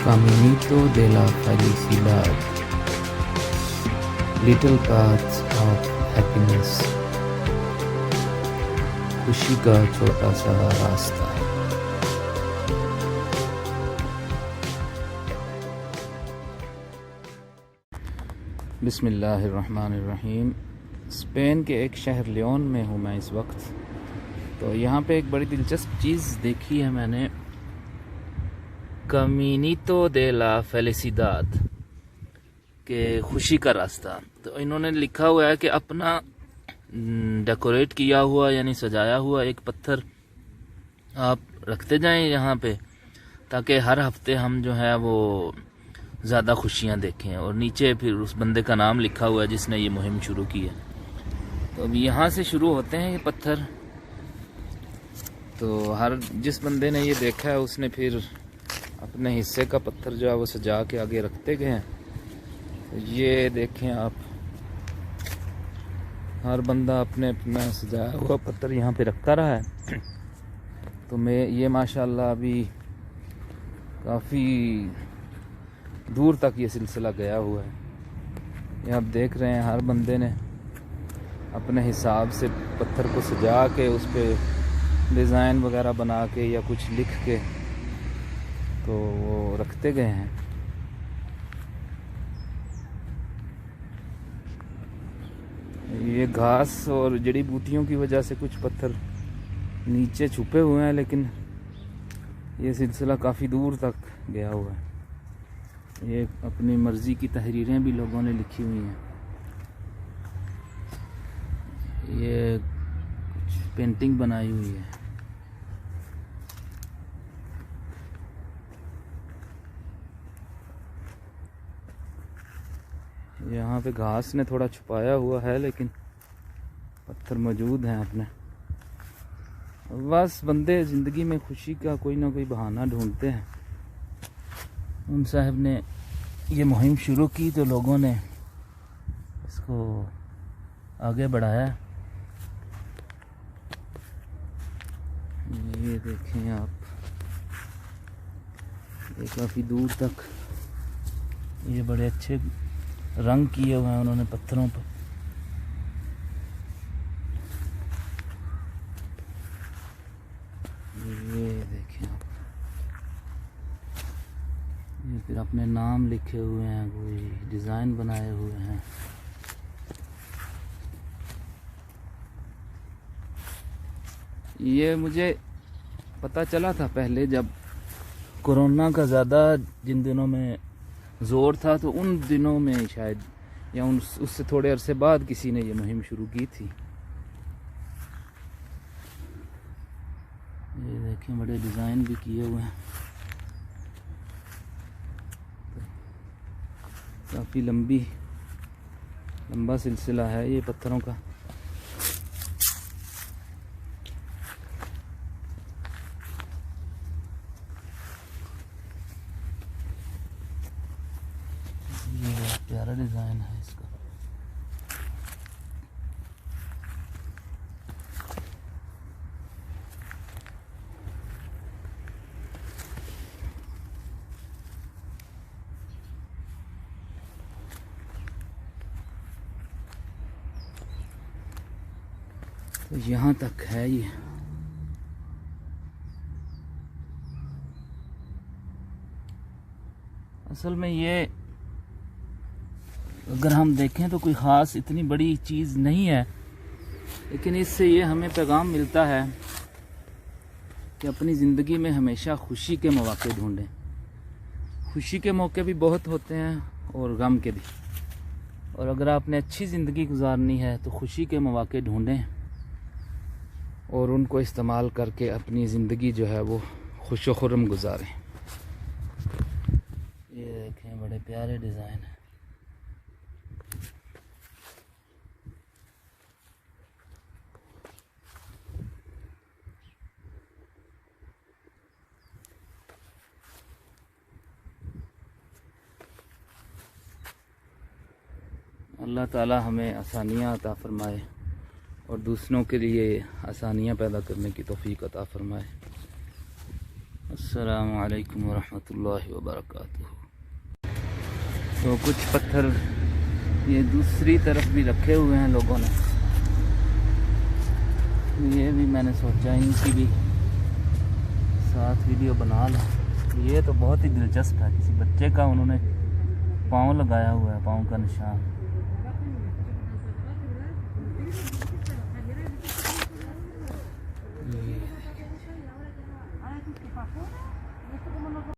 Caminito de la Felicidad, Little Paths of Happiness, खुशी का छोटा सा रास्ता। बिस्मिल्लाहिर्रहमानिर्रहीम। स्पेन के एक शहर लियोन में हूँ मैं इस वक्त। तो यहाँ पे एक बड़ी दिलचस्प चीज़ देखी है मैंने, कमीनीतो दे ला फेलिसिदाद के खुशी का रास्ता। तो इन्होंने लिखा हुआ है कि अपना डेकोरेट किया हुआ यानी सजाया हुआ एक पत्थर आप रखते जाएं यहाँ पे, ताकि हर हफ्ते हम जो है वो ज़्यादा खुशियाँ देखें। और नीचे फिर उस बंदे का नाम लिखा हुआ है जिसने ये मुहिम शुरू की है। तो अब यहाँ से शुरू होते हैं ये पत्थर। तो हर जिस बंदे ने ये देखा है उसने फिर अपने हिस्से का पत्थर जो है वो सजा के आगे रखते गए हैं। तो ये देखें आप, हर बंदा अपने अपना सजाया हुआ पत्थर यहाँ पे रखता रहा है। तो मैं ये माशाल्लाह अभी काफ़ी दूर तक ये सिलसिला गया हुआ है। ये आप देख रहे हैं, हर बंदे ने अपने हिसाब से पत्थर को सजा के उस पर डिज़ाइन वगैरह बना के या कुछ लिख के तो वो रखते गए हैं। ये घास और जड़ी बूटियों की वजह से कुछ पत्थर नीचे छुपे हुए हैं, लेकिन ये सिलसिला काफ़ी दूर तक गया हुआ है। ये अपनी मर्ज़ी की तहरीरें भी लोगों ने लिखी हुई हैं। ये कुछ पेंटिंग बनाई हुई है। यहाँ पे घास ने थोड़ा छुपाया हुआ है, लेकिन पत्थर मौजूद हैं अपने। बस बंदे ज़िंदगी में खुशी का कोई ना कोई बहाना ढूंढते हैं। उन साहब ने ये मुहिम शुरू की तो लोगों ने इसको आगे बढ़ाया। ये देखें आप, ये काफ़ी दूर तक ये बड़े अच्छे रंग किए हुए हैं उन्होंने पत्थरों पर। ये देखें आप, ये फिर अपने नाम लिखे हुए हैं, कोई डिज़ाइन बनाए हुए हैं। ये मुझे पता चला था पहले, जब कोरोना का ज़्यादा जिन दिनों में ज़ोर था, तो उन दिनों में शायद या उससे थोड़े अरसे बाद किसी ने ये मुहिम शुरू की थी। ये देखें, बड़े डिज़ाइन भी किए हुए हैं। काफ़ी लंबा सिलसिला है ये पत्थरों का। ये बहुत प्यारा डिज़ाइन है इसका। तो यहाँ तक है ये। असल में ये अगर हम देखें तो कोई ख़ास इतनी बड़ी चीज़ नहीं है, लेकिन इससे ये हमें पैगाम मिलता है कि अपनी ज़िंदगी में हमेशा खुशी के मौके ढूंढें। खुशी के मौके भी बहुत होते हैं और गम के भी। और अगर आपने अच्छी ज़िंदगी गुजारनी है तो खुशी के मौके ढूंढें और उनको इस्तेमाल करके अपनी ज़िंदगी जो है वो खुश व खुर्रम गुजारें। ये देखें, बड़े प्यारे डिज़ाइन हैं। अल्लाह ताला हमें आसानियाँ अता फ़रमाए और दूसरों के लिए आसानियाँ पैदा करने की तौफ़ीक अता फ़रमाए। अस्सलामु अलैकुम वरहमतुल्लाहि वबरकातुहू। तो कुछ पत्थर ये दूसरी तरफ भी रखे हुए हैं लोगों ने, ये भी मैंने सोचा इनकी भी साथ वीडियो बना लें। ये तो बहुत ही दिलचस्प है, किसी बच्चे का उन्होंने पाँव लगाया हुआ है, पाँव का निशान।